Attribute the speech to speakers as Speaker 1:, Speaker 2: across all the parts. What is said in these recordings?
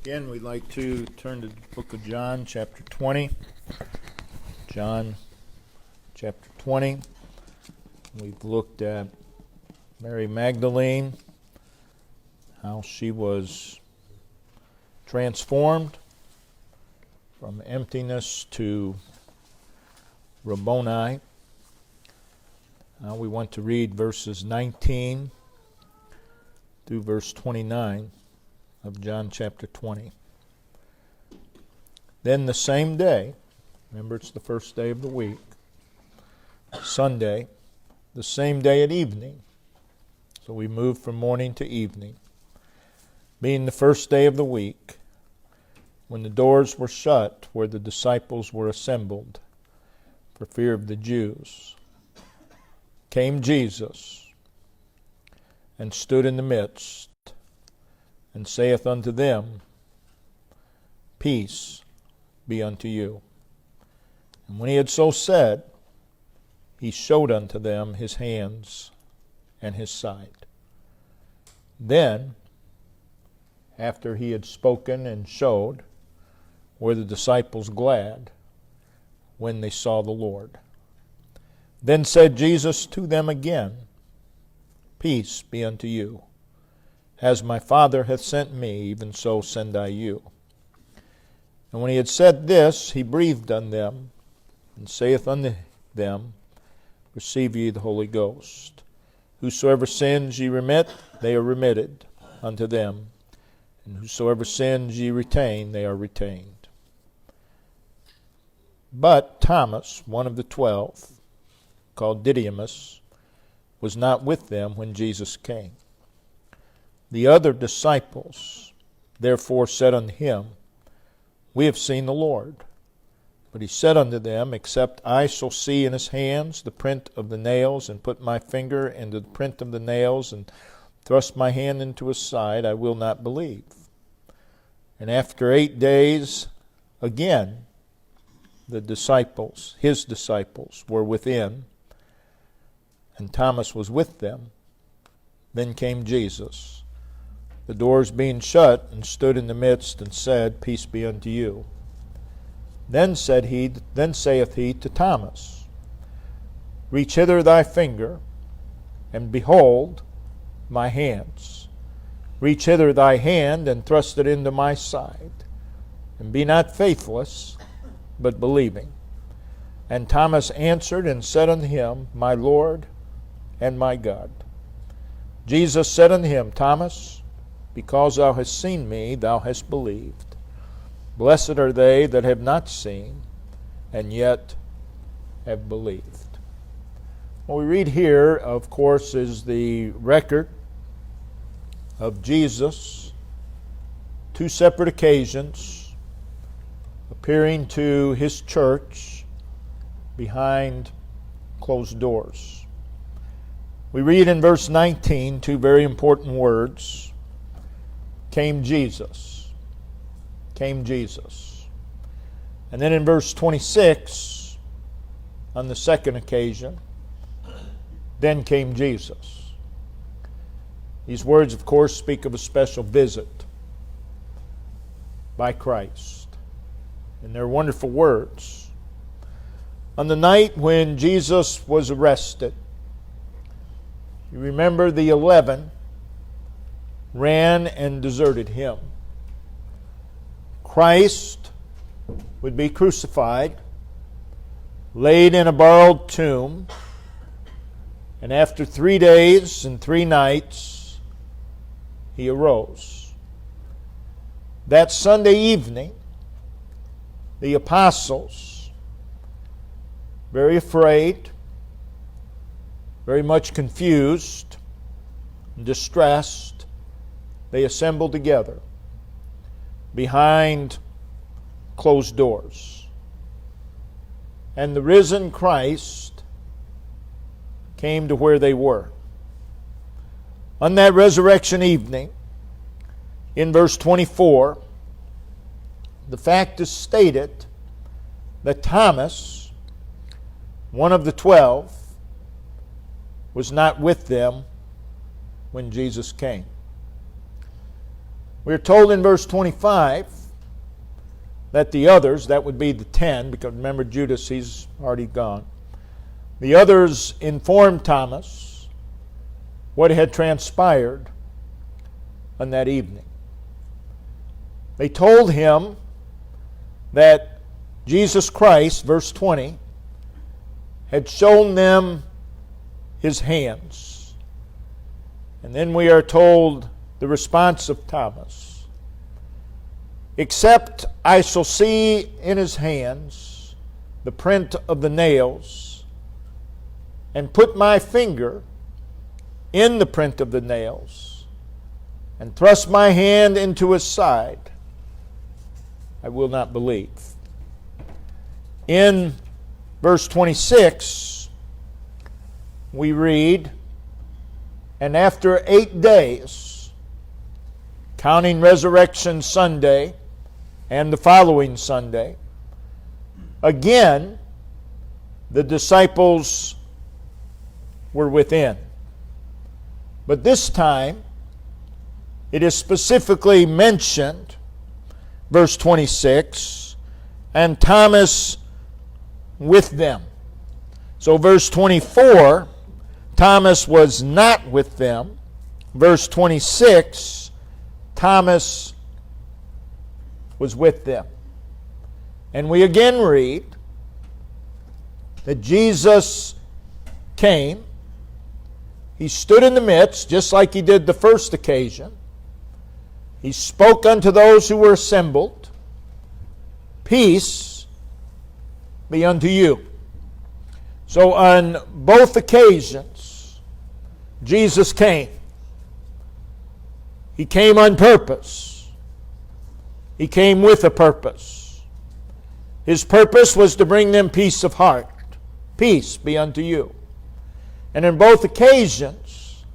Speaker 1: Again, we'd like to turn to the book of John, chapter 20. John, chapter 20. We've looked at Mary Magdalene, how she was transformed from emptiness to Rabboni. Now we want to read verses 19 through verse 29 of John chapter 20. Then the same day, remember it's the first day of the week, Sunday, the same day at evening. So we move from morning to evening. Being the first day of the week, when the doors were shut where the disciples were assembled for fear of the Jews, came Jesus and stood in the midst and saith unto them, Peace be unto you. And when he had so said, he showed unto them his hands and his side. Then, after he had spoken and showed, were the disciples glad when they saw the Lord. Then said Jesus to them again, Peace be unto you. As my Father hath sent me, even so send I you. And when he had said this, he breathed on them, and saith unto them, Receive ye the Holy Ghost. Whosoever sins ye remit, they are remitted unto them. And whosoever sins ye retain, they are retained. But Thomas, one of the 12, called Didymus, was not with them when Jesus came. The other disciples therefore said unto him, We have seen the Lord. But he said unto them, Except I shall see in his hands the print of the nails, and put my finger into the print of the nails, and thrust my hand into his side, I will not believe. And after 8 days, again, the disciples, his disciples, were within, and Thomas was with them. Then came Jesus, the doors being shut, and stood in the midst, and said, Peace be unto you. Then saith he to Thomas, Reach hither thy finger, and behold my hands. Reach hither thy hand, and thrust it into my side. And be not faithless, but believing. And Thomas answered and said unto him, My Lord and my God. Jesus said unto him, Thomas, because thou hast seen me, thou hast believed. Blessed are they that have not seen, and yet have believed. What we read here, of course, is the record of Jesus, 2 separate occasions, appearing to his church behind closed doors. We read in verse 19 2 very important words, Came Jesus. Came Jesus. And then in verse 26, on the second occasion, then came Jesus. These words, of course, speak of a special visit by Christ. And they're wonderful words. On the night when Jesus was arrested, you remember the 11 ran and deserted him. Christ would be crucified, laid in a borrowed tomb, and after 3 days and 3 nights, he arose. That Sunday evening, the apostles, very afraid, very much confused and distressed, they assembled together behind closed doors. And the risen Christ came to where they were. On that resurrection evening, in verse 24, the fact is stated that Thomas, one of the 12, was not with them when Jesus came. We're told in verse 25 that the others, that would be the 10, because remember Judas, he's already gone. The others informed Thomas what had transpired on that evening. They told him that Jesus Christ, verse 20, had shown them his hands. And then we are told the response of Thomas: "Except I shall see in his hands the print of the nails, and put my finger in the print of the nails, and thrust my hand into his side, I will not believe." In verse 26, we read, "And after 8 days, counting Resurrection Sunday and the following Sunday, again the disciples were within." But this time, it is specifically mentioned, verse 26, "and Thomas with them." So verse 24, Thomas was not with them. Verse 26, Thomas was with them. And we again read that Jesus came. He stood in the midst, just like he did the first occasion. He spoke unto those who were assembled, "Peace be unto you." So on both occasions, Jesus came. He came on purpose. He came with a purpose. His purpose was to bring them peace of heart. "Peace be unto you." And in both occasions,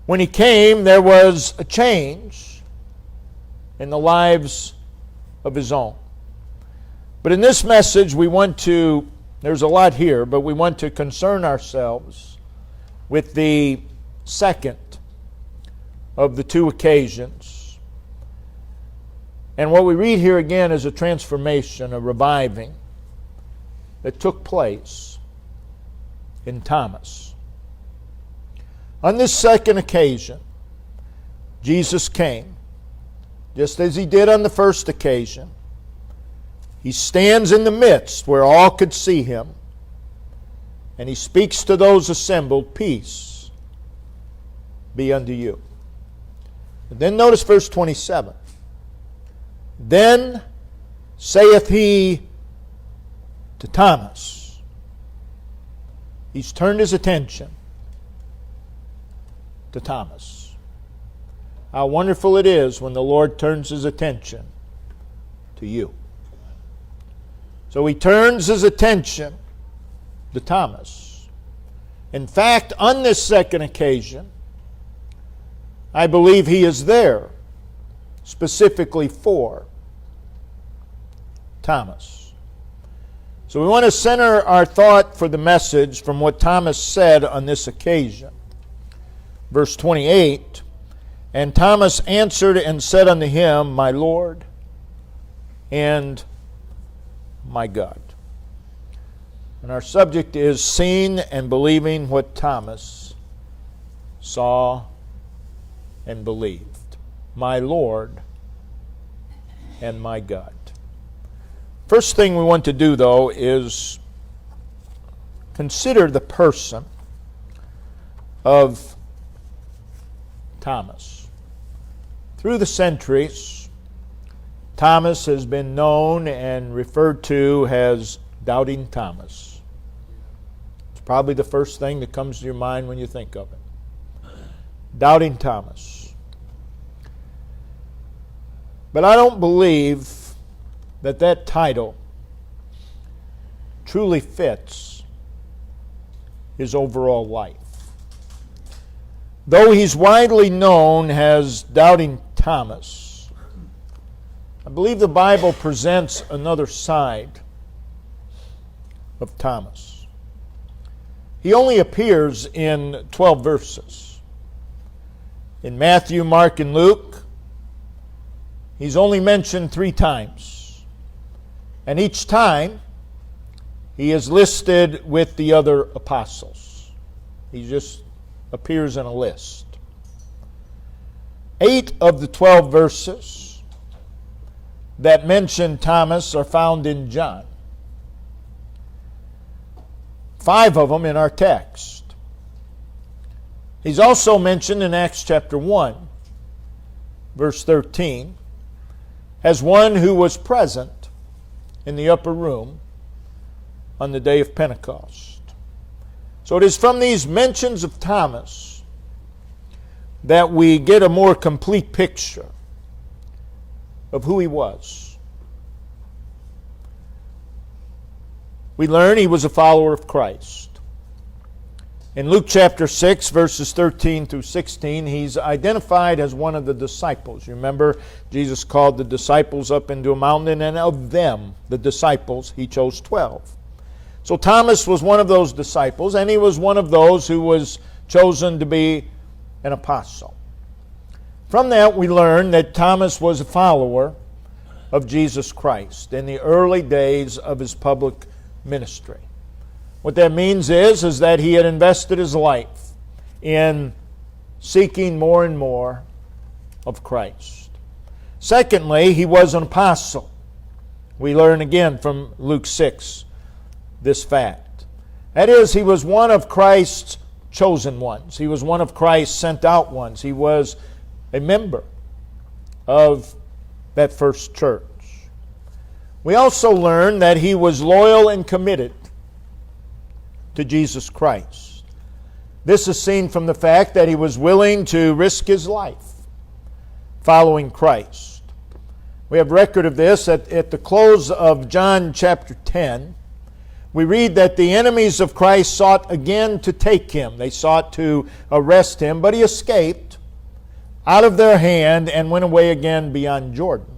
Speaker 1: when he came, there was a change in the lives of his own. But in this message, there's a lot here, but we want to concern ourselves with the second of the two occasions. And what we read here again is a transformation, a reviving that took place in Thomas. On this second occasion, Jesus came, just as he did on the first occasion. He stands in the midst where all could see him, and he speaks to those assembled, "Peace be unto you." And then notice verse 27. "Then saith he to Thomas." He's turned his attention to Thomas. How wonderful it is when the Lord turns his attention to you. So he turns his attention to Thomas. In fact, on this second occasion, I believe he is there specifically for Thomas. So we want to center our thought for the message from what Thomas said on this occasion. Verse 28, "And Thomas answered and said unto him, My Lord and my God." And our subject is seeing and believing what Thomas saw and believed. My Lord and my God. First thing we want to do, though, is consider the person of Thomas. Through the centuries, Thomas has been known and referred to as Doubting Thomas. It's probably the first thing that comes to your mind when you think of it. Doubting Thomas. But I don't believe that title truly fits his overall life. Though he's widely known as Doubting Thomas, I believe the Bible presents another side of Thomas. He only appears in 12 verses. In Matthew, Mark, and Luke, He's only mentioned 3 times. And each time, he is listed with the other apostles. He just appears in a list. 8 of the 12 verses that mention Thomas are found in John. 5 of them in our text. He's also mentioned in Acts chapter 1, verse 13, as one who was present in the upper room on the day of Pentecost. So it is from these mentions of Thomas that we get a more complete picture of who he was. We learn he was a follower of Christ. In Luke chapter 6, verses 13 through 16, he's identified as one of the disciples. You remember, Jesus called the disciples up into a mountain, and of them, the disciples, he chose 12. So Thomas was one of those disciples, and he was one of those who was chosen to be an apostle. From that, we learn that Thomas was a follower of Jesus Christ in the early days of his public ministry. What that means is that he had invested his life in seeking more and more of Christ. Secondly, he was an apostle. We learn again from Luke 6 this fact. That is, he was one of Christ's chosen ones. He was one of Christ's sent out ones. He was a member of that first church. We also learn that he was loyal and committed to Jesus Christ. This is seen from the fact that he was willing to risk his life following Christ. We have record of this at the close of John chapter 10. We read that the enemies of Christ sought again to take him. They sought to arrest him, but he escaped out of their hand and went away again beyond Jordan.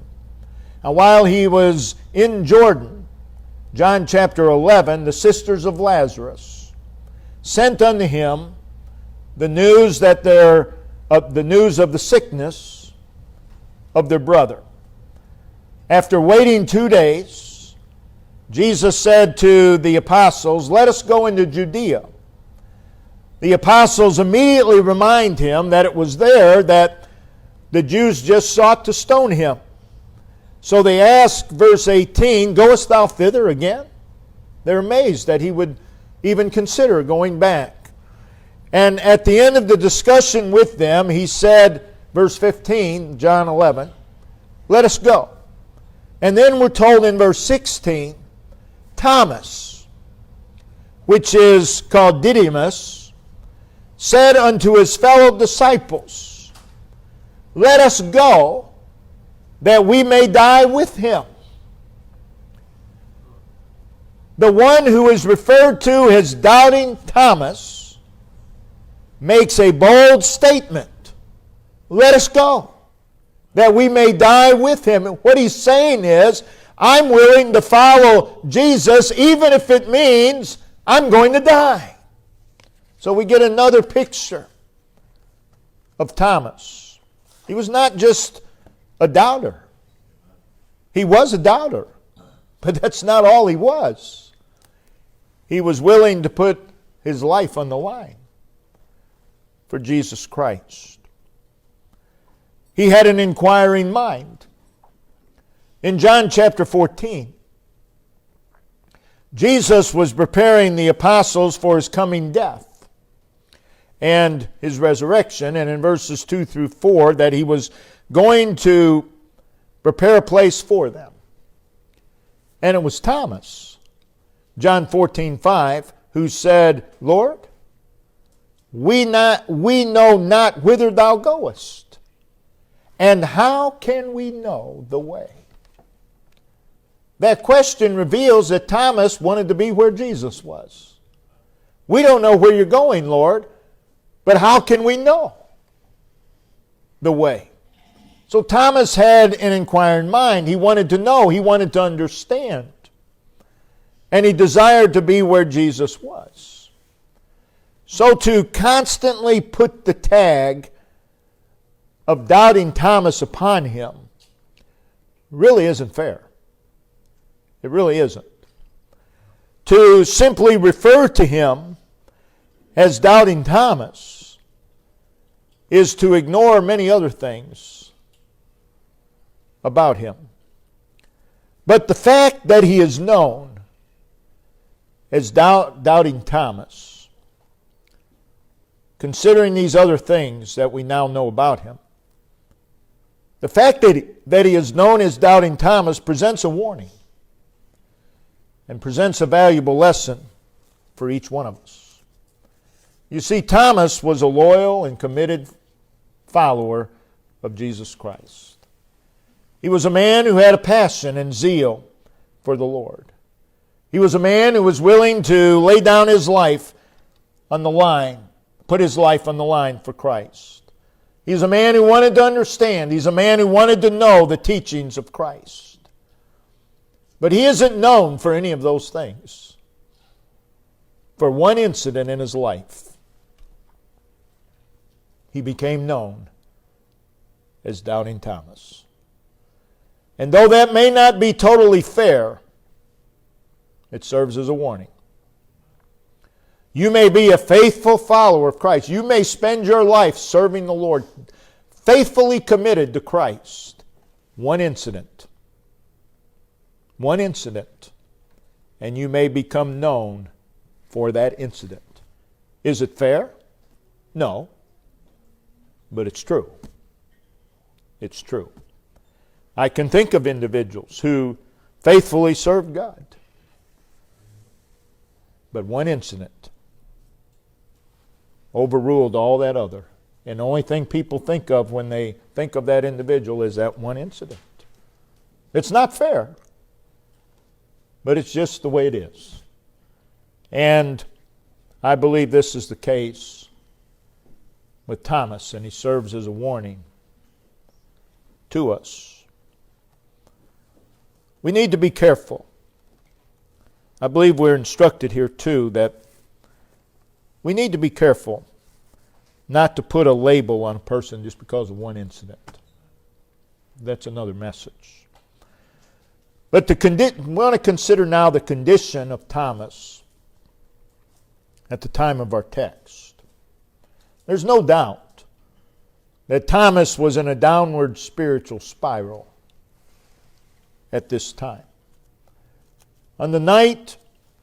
Speaker 1: Now, while he was in Jordan, John chapter 11, the sisters of Lazarus sent unto him the news that the news of the sickness of their brother. After waiting 2 days, Jesus said to the apostles, "Let us go into Judea." The apostles immediately remind him that it was there that the Jews just sought to stone him. So they ask, verse 18, "Goest thou thither again?" They're amazed that he would even consider going back. And at the end of the discussion with them, he said, verse 15, John 11, "Let us go." And then we're told in verse 16, Thomas, which is called Didymus, said unto his fellow disciples, "Let us go, that we may die with him." The one who is referred to as doubting Thomas makes a bold statement. Let us go, that we may die with him. And what he's saying is, I'm willing to follow Jesus even if it means I'm going to die. So we get another picture of Thomas. He was not just a doubter. He was a doubter, but that's not all he was. He was willing to put his life on the line for Jesus Christ. He had an inquiring mind. In John chapter 14, Jesus was preparing the apostles for his coming death and his resurrection, and in verses 2 through 4 that he was going to prepare a place for them. And it was Thomas, John 14:5, who said, "Lord, we know not whither thou goest, and how can we know the way?" That question reveals that Thomas wanted to be where Jesus was. We don't know where you're going, Lord, but how can we know the way? So Thomas had an inquiring mind. He wanted to know. He wanted to understand. And he desired to be where Jesus was. So to constantly put the tag of doubting Thomas upon him really isn't fair. It really isn't. To simply refer to him as Doubting Thomas is to ignore many other things about him. But the fact that he is known as Doubting Thomas, considering these other things that we now know about him, the fact that he is known as Doubting Thomas presents a warning and presents a valuable lesson for each one of us. You see, Thomas was a loyal and committed follower of Jesus Christ. He was a man who had a passion and zeal for the Lord. He was a man who was willing to lay down his life on the line, put his life on the line for Christ. He's a man who wanted to understand. He's a man who wanted to know the teachings of Christ. But he isn't known for any of those things. For one incident in his life, he became known as Doubting Thomas. And though that may not be totally fair, it serves as a warning. You may be a faithful follower of Christ. You may spend your life serving the Lord, faithfully committed to Christ. One incident, and you may become known for that incident. Is it fair? No, but it's true. It's true. I can think of individuals who faithfully served God, but one incident overruled all that other. And the only thing people think of when they think of that individual is that one incident. It's not fair, but it's just the way it is. And I believe this is the case with Thomas, and he serves as a warning to us. We need to be careful. I believe we're instructed here too that we need to be careful not to put a label on a person just because of one incident. That's another message. But we want to consider now the condition of Thomas at the time of our text. There's no doubt that Thomas was in a downward spiritual spiral at this time. On the night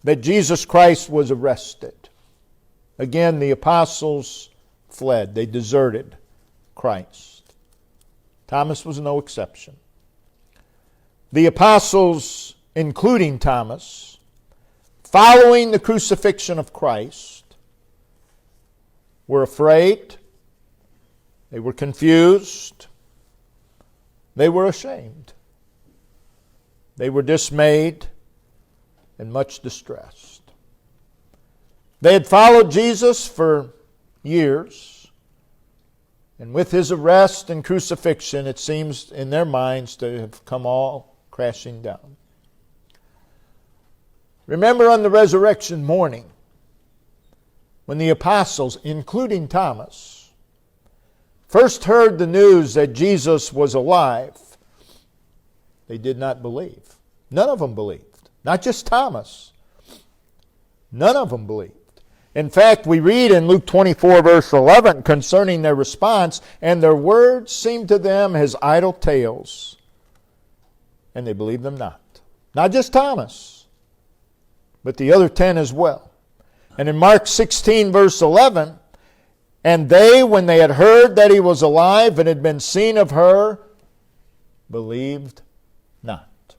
Speaker 1: that Jesus Christ was arrested, again, the apostles fled. They deserted Christ. Thomas was no exception. The apostles, including Thomas, following the crucifixion of Christ, were afraid, they were confused, they were ashamed, they were dismayed, and much distressed. They had followed Jesus for years, and with his arrest and crucifixion, it seems in their minds to have come all crashing down. Remember on the resurrection morning, when the apostles, including Thomas, first heard the news that Jesus was alive, they did not believe. None of them believed. Not just Thomas. None of them believed. In fact, we read in Luke 24, verse 11, concerning their response, and their words seemed to them as idle tales, and they believed them not. Not just Thomas, but the other 10 as well. And in Mark 16, verse 11, and they, when they had heard that he was alive and had been seen of her, believed not.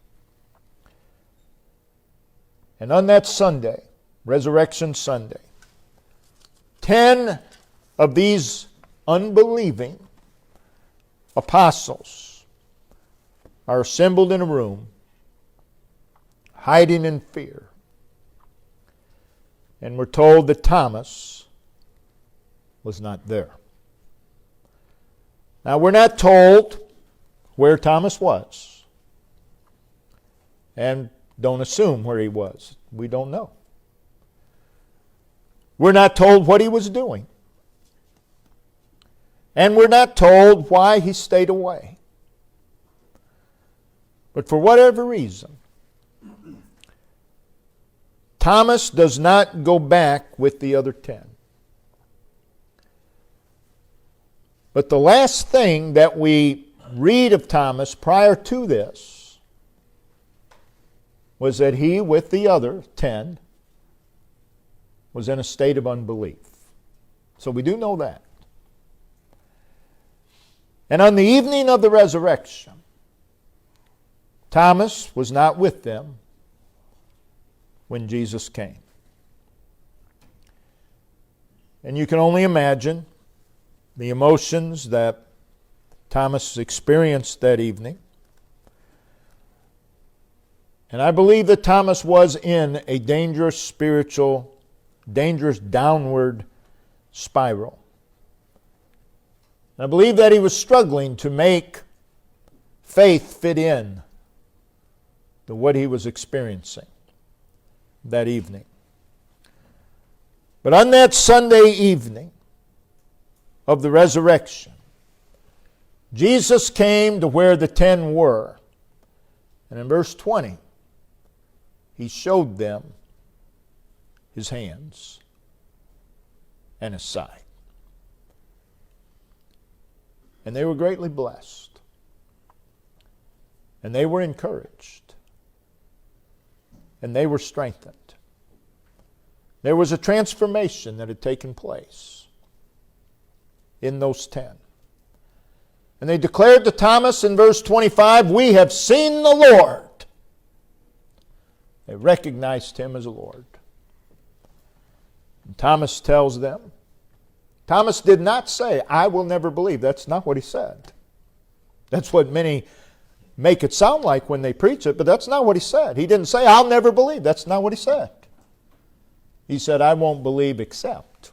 Speaker 1: And on that Sunday, Resurrection Sunday, 10 of these unbelieving apostles are assembled in a room, hiding in fear. And we're told that Thomas was not there. Now, we're not told where Thomas was. And don't assume where he was. We don't know. We're not told what he was doing. And we're not told why he stayed away. But for whatever reason, Thomas does not go back with the other 10. But the last thing that we read of Thomas prior to this was that he, with the other 10, was in a state of unbelief. So we do know that. And on the evening of the resurrection, Thomas was not with them when Jesus came. And you can only imagine the emotions that Thomas experienced that evening. And I believe that Thomas was in a dangerous downward spiral. I believe that he was struggling to make faith fit in to what he was experiencing that evening. But on that Sunday evening of the resurrection, Jesus came to where the 10 were. And in verse 20, he showed them his hands and his side. And they were greatly blessed. And they were encouraged. And they were strengthened. There was a transformation that had taken place in those 10. And they declared to Thomas in verse 25, "We have seen the Lord." They recognized him as a Lord. And Thomas tells them, Thomas did not say, "I will never believe." That's not what he said. That's what many make it sound like when they preach it, but that's not what he said. He didn't say, "I'll never believe." That's not what he said. He said, "I won't believe except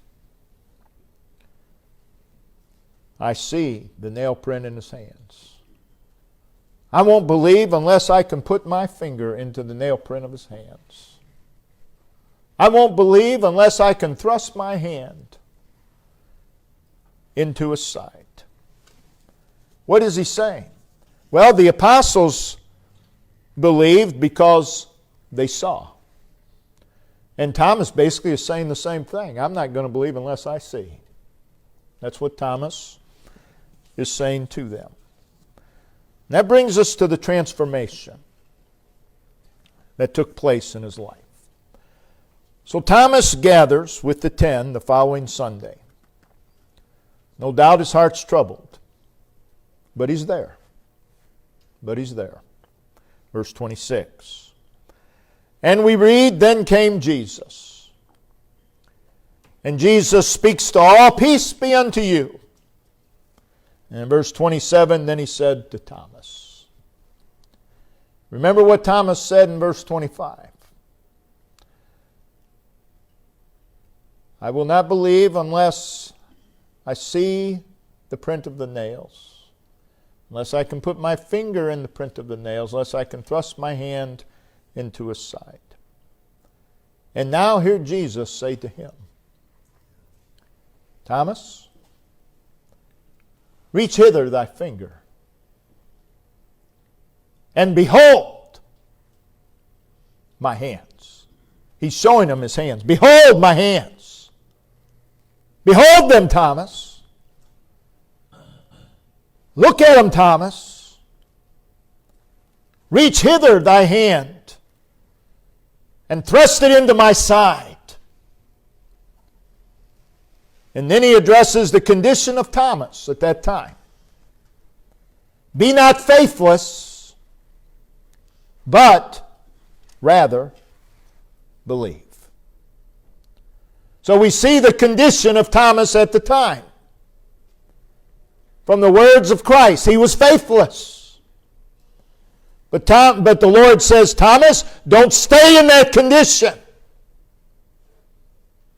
Speaker 1: I see the nail print in his hands. I won't believe unless I can put my finger into the nail print of his hands. I won't believe unless I can thrust my hand into his side." What is he saying? Well, the apostles believed because they saw. And Thomas basically is saying the same thing. I'm not going to believe unless I see. That's what Thomas is saying to them. And that brings us to the transformation that took place in his life. So Thomas gathers with the 10 the following Sunday. No doubt his heart's troubled, but he's there. Verse 26. And we read, "Then came Jesus. And Jesus speaks to all, 'Peace be unto you.' And in verse 27, then he said to Thomas." Remember what Thomas said in verse 25. "I will not believe unless I see the print of the nails, unless I can put my finger in the print of the nails, unless I can thrust my hand into his side." And now hear Jesus say to him, "Thomas, reach hither thy finger, and behold my hands." He's showing him his hands. "Behold my hands. Behold them, Thomas. Look at them, Thomas. Reach hither thy hand and thrust it into my side." And then he addresses the condition of Thomas at that time. "Be not faithless, but rather believe." So we see the condition of Thomas at the time. From the words of Christ, he was faithless. But the Lord says, "Thomas, don't stay in that condition,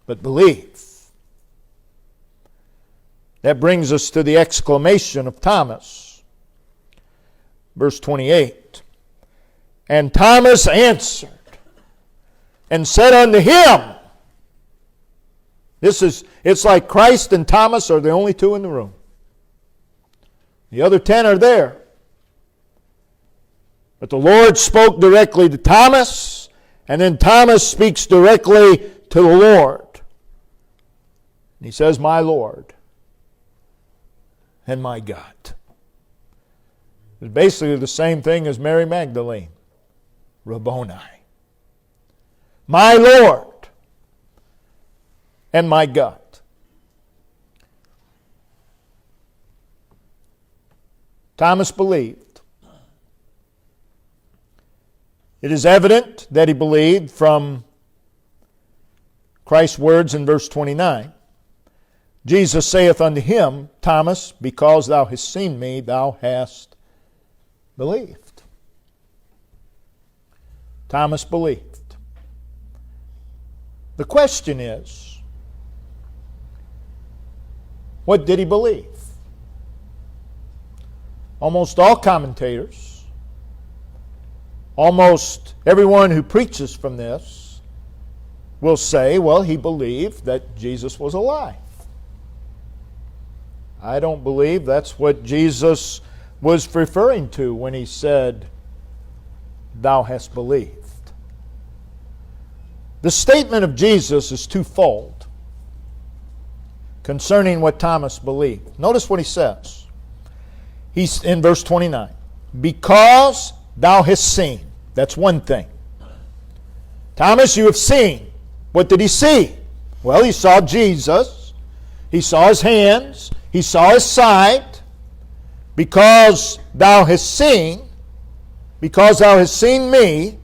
Speaker 1: but believe." That brings us to the exclamation of Thomas. Verse 28. "And Thomas answered and said unto him," it's like Christ and Thomas are the only two in the room. The other 10 are there. But the Lord spoke directly to Thomas, and then Thomas speaks directly to the Lord. And he says, my Lord and my God. It's basically the same thing as Mary Magdalene. Rabboni. My Lord and my God. Thomas believed. It is evident that he believed from Christ's words in verse 29. Jesus saith unto him, Thomas, because thou hast seen me, thou hast believed. Thomas believed. The question is, what did he believe? Almost all commentators, almost everyone who preaches from this will say, well, he believed that Jesus was alive. I don't believe that's what Jesus was referring to when he said, thou hast believed. The statement of Jesus is twofold concerning what Thomas believed. Notice what he says. He's in verse 29. Because thou hast seen. That's one thing. Thomas, you have seen. What did he see? Well, he saw Jesus. He saw his hands. He saw his side. Because thou hast seen. Because thou hast seen me.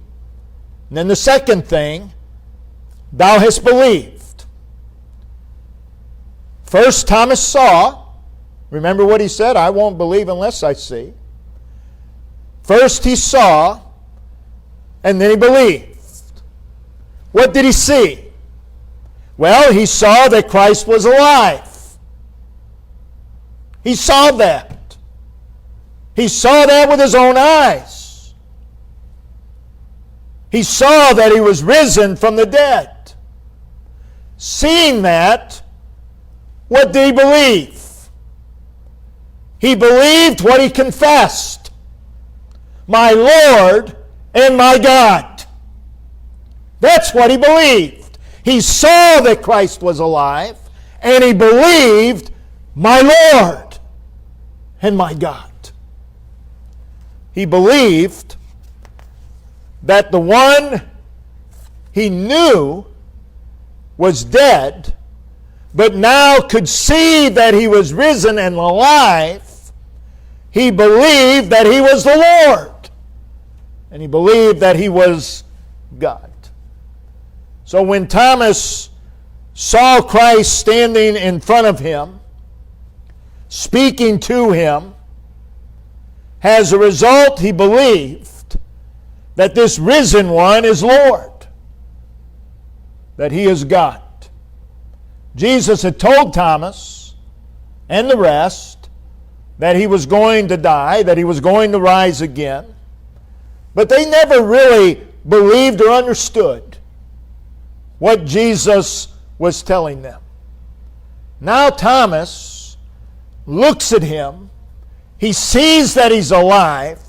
Speaker 1: And then the second thing, thou hast believed. First, Thomas saw. Remember what he said? I won't believe unless I see. First he saw, and then he believed. What did he see? Well, he saw that Christ was alive. He saw that. He saw that with his own eyes. He saw that he was risen from the dead. Seeing that, what did he believe? He believed what he confessed. My Lord and my God. That's what he believed. He saw that Christ was alive, and he believed, my Lord and my God. He believed that the one he knew was dead, but now could see that he was risen and alive. He believed that he was the Lord. And he believed that he was God. So when Thomas saw Christ standing in front of him, speaking to him, as a result he believed that this risen one is Lord. That he is God. Jesus had told Thomas and the rest that he was going to die, that he was going to rise again. But they never really believed or understood what Jesus was telling them. Now Thomas looks at him, he sees that he's alive,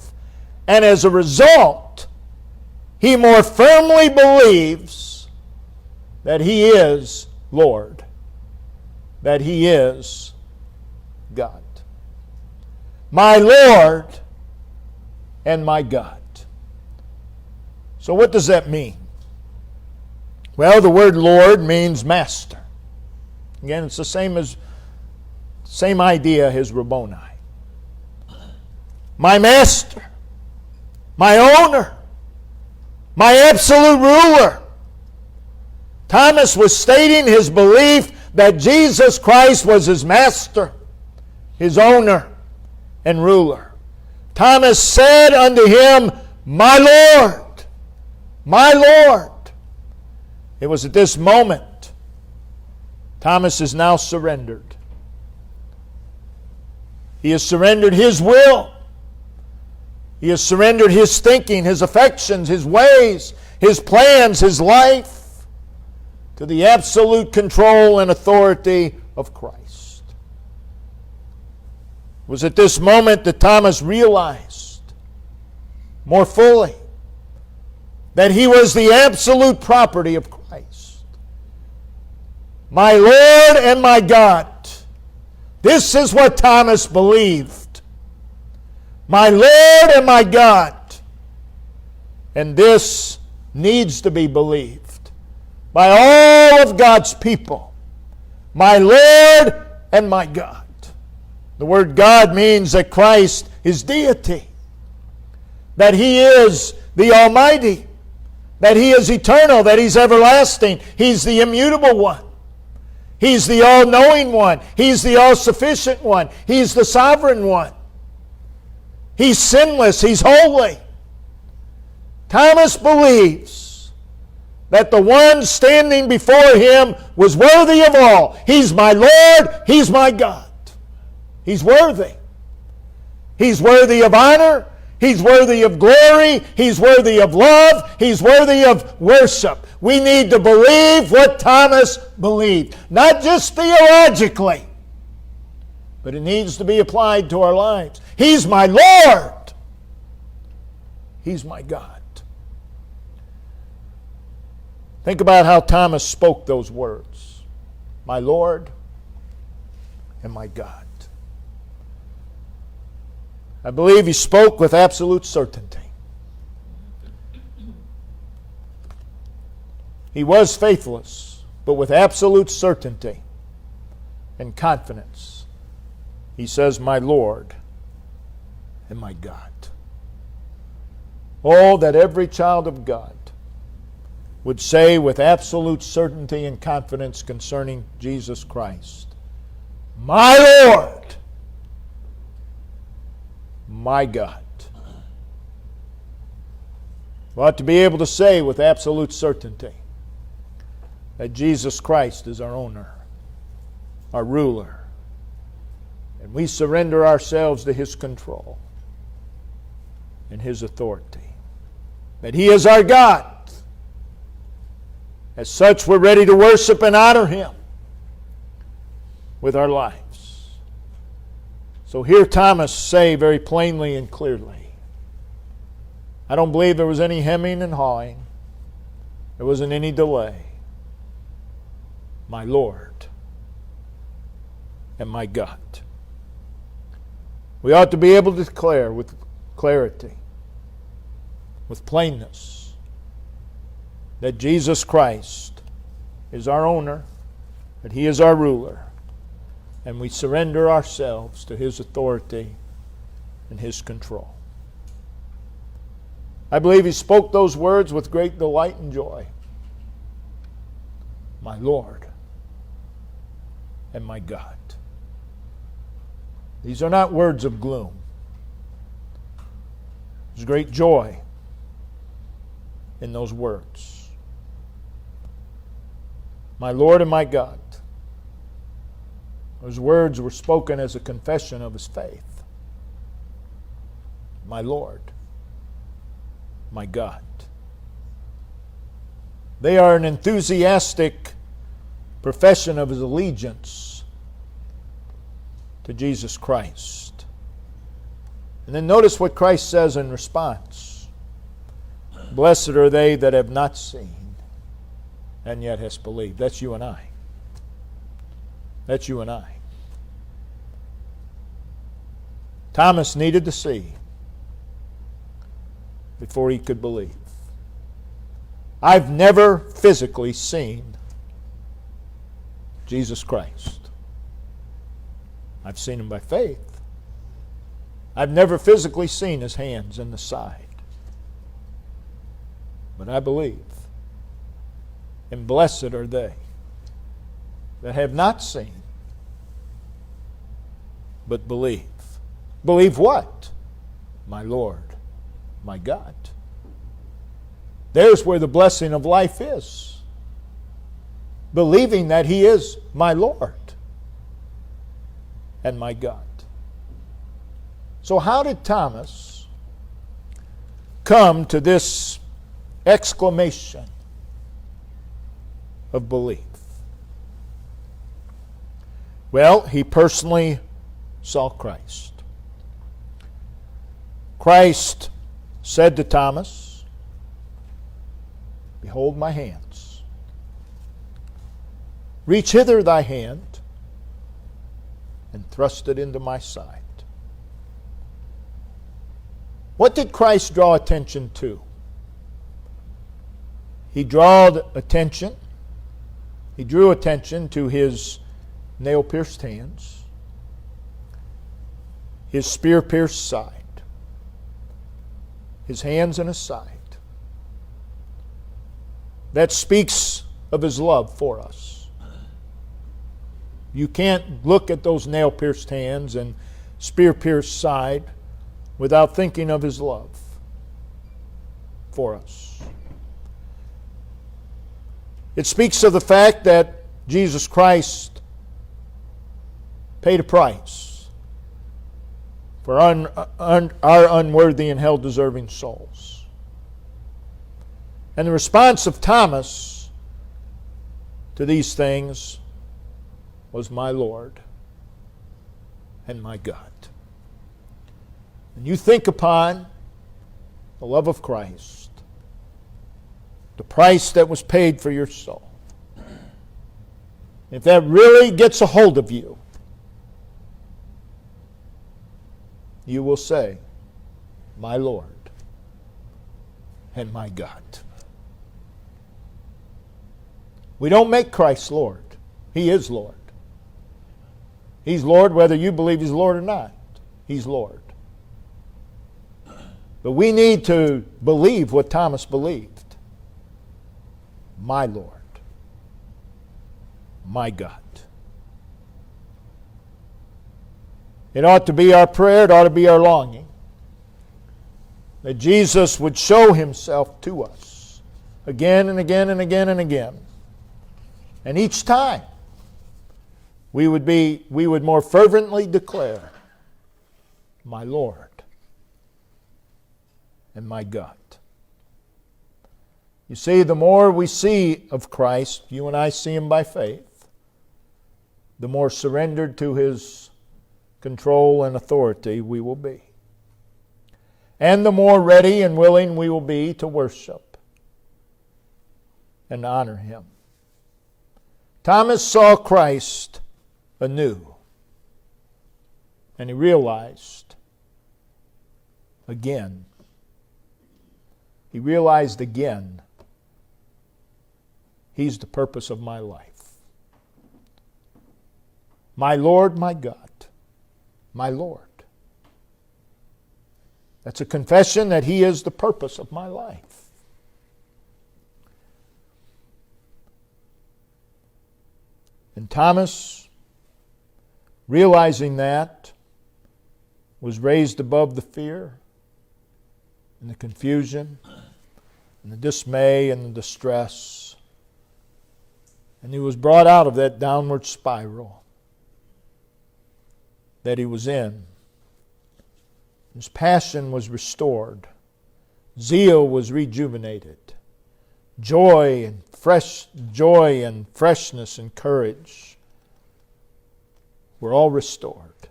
Speaker 1: and as a result, he more firmly believes that he is Lord, that he is God. My Lord and my God. So what does that mean? Well, the word Lord means master. Again, it's the same idea as Rabboni. My master, my owner, my absolute ruler. Thomas was stating his belief that Jesus Christ was his master, his owner, and ruler. Thomas said unto him, my Lord, my Lord. It was at this moment Thomas is now surrendered. He has surrendered his will. He has surrendered his thinking, his affections, his ways, his plans, his life to the absolute control and authority of Christ. It was at this moment that Thomas realized more fully that he was the absolute property of Christ. My Lord and my God. This is what Thomas believed. My Lord and my God. And this needs to be believed by all of God's people. My Lord and my God. The word God means that Christ is deity. That He is the Almighty. That He is eternal. That He's everlasting. He's the immutable one. He's the all-knowing one. He's the all-sufficient one. He's the sovereign one. He's sinless. He's holy. Thomas believes that the one standing before him was worthy of all. He's my Lord. He's my God. He's worthy. He's worthy of honor. He's worthy of glory. He's worthy of love. He's worthy of worship. We need to believe what Thomas believed. Not just theologically, but it needs to be applied to our lives. He's my Lord. He's my God. Think about how Thomas spoke those words. My Lord and my God. I believe he spoke with absolute certainty. He was faithless, but with absolute certainty and confidence, he says, my Lord and my God. Oh, that every child of God would say with absolute certainty and confidence concerning Jesus Christ, my Lord, my God. We ought to be able to say with absolute certainty that Jesus Christ is our owner, our ruler, and we surrender ourselves to His control and His authority. That He is our God. As such, we're ready to worship and honor Him with our lives. So hear Thomas say very plainly and clearly, I don't believe there was any hemming and hawing. There wasn't any delay. My Lord and my God. We ought to be able to declare with clarity, with plainness, that Jesus Christ is our owner, that He is our ruler, and we surrender ourselves to His authority and His control. I believe he spoke those words with great delight and joy. My Lord and my God. These are not words of gloom. There's great joy in those words. My Lord and my God. Those words were spoken as a confession of his faith. My Lord, my God. They are an enthusiastic profession of his allegiance to Jesus Christ. And then notice what Christ says in response. Blessed are they that have not seen and yet has believed. That's you and I. That's you and I. Thomas needed to see before he could believe. I've never physically seen Jesus Christ. I've seen him by faith. I've never physically seen his hands in the side. But I believe. And blessed are they that have not seen, but believe. Believe what? My Lord, my God. There's where the blessing of life is. Believing that he is my Lord and my God. So how did Thomas come to this exclamation of belief? Well, he personally saw Christ. Christ said to Thomas, "Behold my hands. Reach hither thy hand, and thrust it into my side." What did Christ draw attention to? He drew attention to his nail-pierced hands, his spear-pierced side, his hands and his side. That speaks of his love for us. You can't look at those nail-pierced hands and spear-pierced side without thinking of his love for us. It speaks of the fact that Jesus Christ paid a price for our unworthy and hell-deserving souls. And the response of Thomas to these things was, "My Lord and my God." And you think upon the love of Christ, the price that was paid for your soul. If that really gets a hold of you, you will say, "My Lord and my God." We don't make Christ Lord. He is Lord. He's Lord whether you believe He's Lord or not. He's Lord. But we need to believe what Thomas believed. My Lord, my God. It ought to be our prayer, it ought to be our longing, that Jesus would show Himself to us again and again and again and again. And each time we would more fervently declare, "My Lord and my God." You see, the more we see of Christ, you and I see Him by faith, the more surrendered to His control and authority we will be. And the more ready and willing we will be to worship and honor Him. Thomas saw Christ anew, and he realized again, He's the purpose of my life. My Lord, my God, my Lord. That's a confession that He is the purpose of my life. And Thomas, realizing that, was raised above the fear and the confusion and the dismay and the distress. And he was brought out of that downward spiral that he was in. His passion was restored. Zeal was rejuvenated. Joy and freshness and courage were all restored.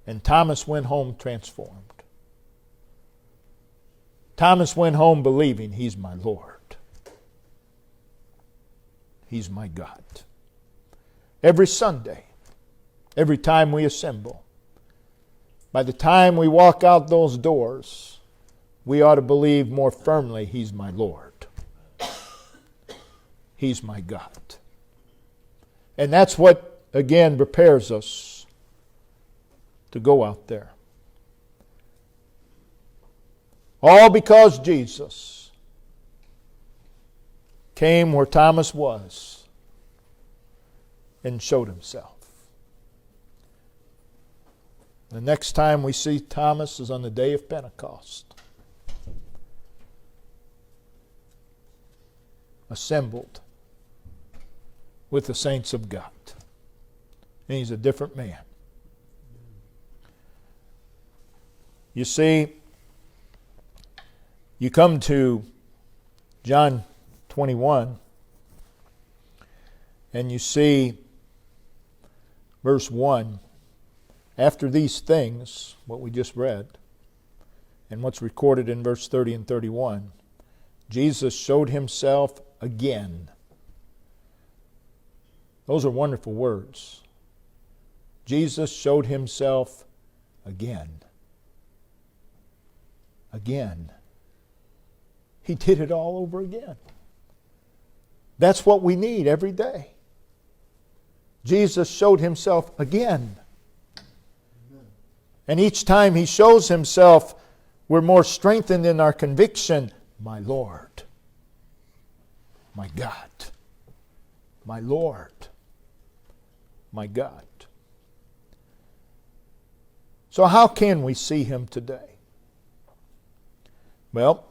Speaker 1: And Thomas went home transformed. Thomas went home believing, He's my Lord. He's my God. Every Sunday, every time we assemble, by the time we walk out those doors, we ought to believe more firmly, He's my Lord. He's my God. And that's what, again, prepares us to go out there. All because Jesus came where Thomas was and showed Himself. The next time we see Thomas is on the day of Pentecost. Assembled with the saints of God. And he's a different man. You see, you come to John 21 and you see verse 1. After these things, what we just read, and what's recorded in verse 30 and 31, Jesus showed himself again. Those are wonderful words. Jesus showed himself again. Again. He did it all over again. That's what we need every day. Jesus showed himself again. And each time he shows himself, we're more strengthened in our conviction. My Lord, my God, my Lord, my God. So how can we see him today? Well,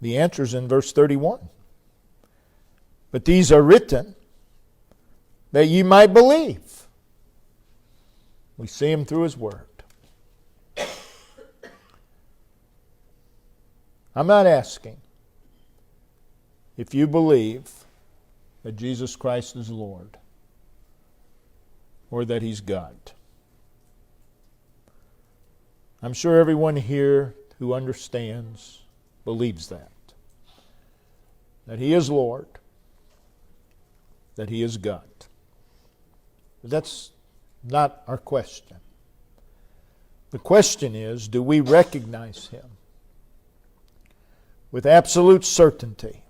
Speaker 1: the answer is in verse 31. But these are written that ye might believe. We see him through his word. I'm not asking if you believe that Jesus Christ is Lord or that he's God. I'm sure everyone here who understands believes that he is Lord, that he is God. But that's not our question. The question is, do we recognize him with absolute certainty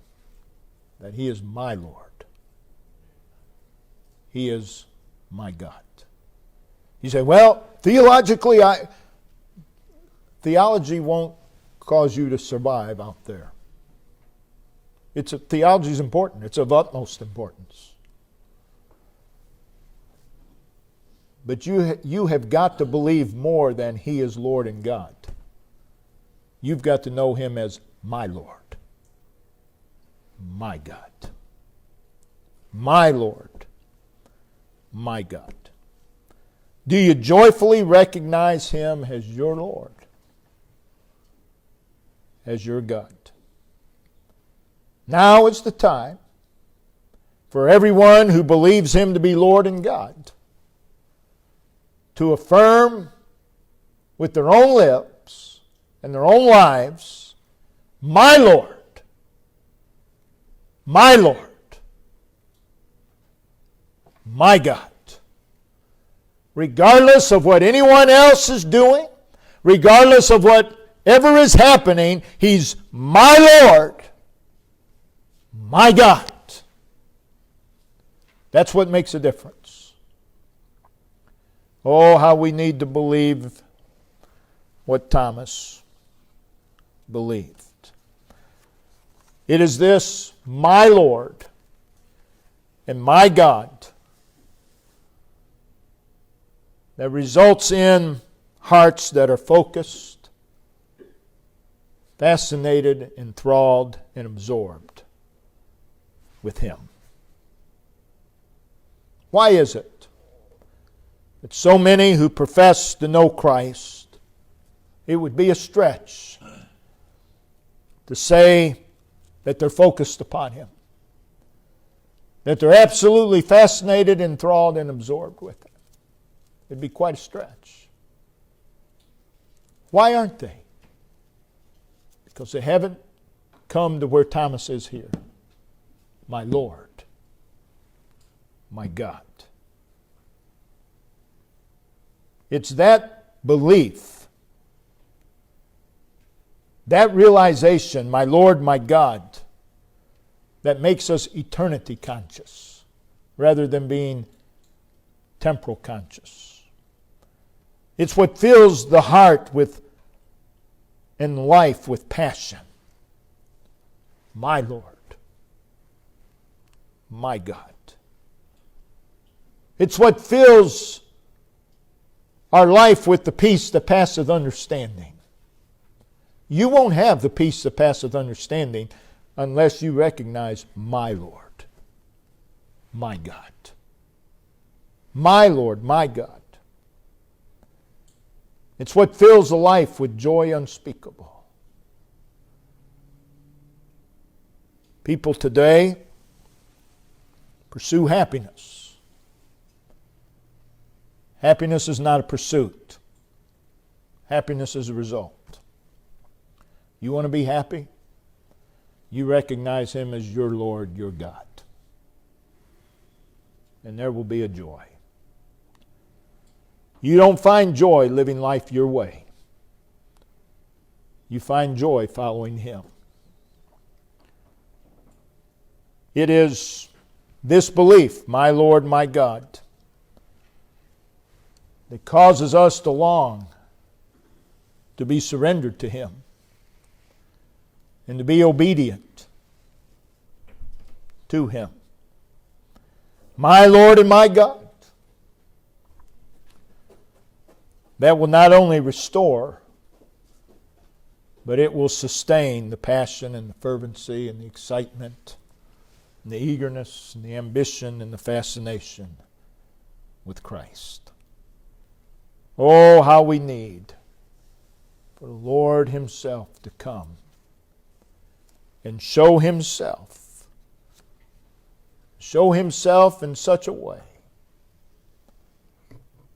Speaker 1: that he is my Lord? He is my God. You say, well, theologically, theology won't cause you to survive out there. Theology is important. It's of utmost importance. But you have got to believe more than he is Lord and God. You've got to know him as my Lord, my God, my Lord, my God. Do you joyfully recognize him as your Lord, as your God? Now is the time for everyone who believes him to be Lord and God to affirm with their own lips and their own lives, my Lord, my Lord, my God. Regardless of what anyone else is doing, regardless of whatever is happening, he's my Lord, my God. That's what makes a difference. Oh, how we need to believe what Thomas believed. It is this, my Lord and my God, that results in hearts that are focused, fascinated, enthralled, and absorbed with him. Why is it that so many who profess to know Christ, it would be a stretch to say that they're focused upon him, that they're absolutely fascinated, enthralled, and absorbed with him? It'd be quite a stretch. Why aren't they? Because they haven't come to where Thomas is here. My Lord, my God. It's that belief, that realization, my Lord, my God, that makes us eternity conscious rather than being temporal conscious. It's what fills the heart and life with passion. My Lord, my God. It's what fills our life with the peace that passeth understanding. You won't have the peace that passeth understanding unless you recognize my Lord, my God. My Lord, my God. It's what fills a life with joy unspeakable. People today pursue happiness. Happiness is not a pursuit. Happiness is a result. You want to be happy? You recognize Him as your Lord, your God. And there will be a joy. You don't find joy living life your way. You find joy following Him. It is this belief, my Lord, my God, that causes us to long to be surrendered to Him and to be obedient to Him. My Lord and my God. That will not only restore, but it will sustain the passion and the fervency and the excitement and the eagerness and the ambition and the fascination with Christ. Oh, how we need for the Lord Himself to come and show Himself in such a way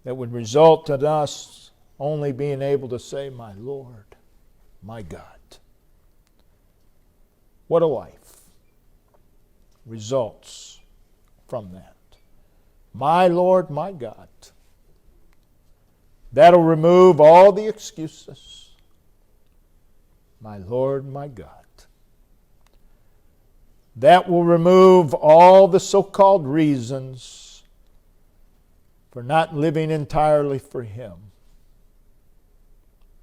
Speaker 1: that would result in us only being able to say, my Lord, my God. What a life results from that. My Lord, my God. That'll remove all the excuses. My Lord, my God. That will remove all the so-called reasons for not living entirely for Him.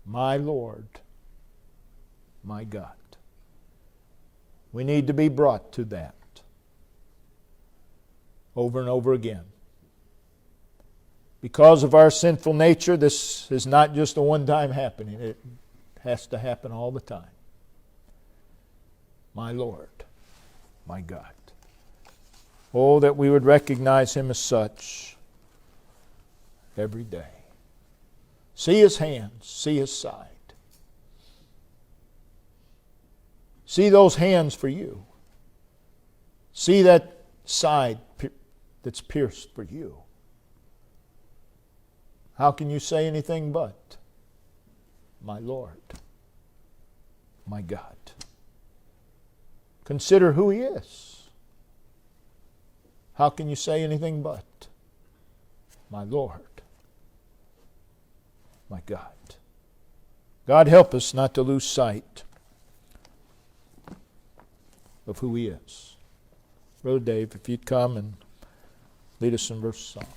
Speaker 1: My Lord, my God. We need to be brought to that over and over again. Because of our sinful nature, this is not just a one-time happening. It has to happen all the time. My Lord, my God. Oh, that we would recognize Him as such every day. See His hands, see His side. See those hands for you. See that side that's pierced for you. How can you say anything but, my Lord, my God? Consider who He is. How can you say anything but, my Lord, my God? God help us not to lose sight of who He is. Brother Dave, if you'd come and lead us in verse of song.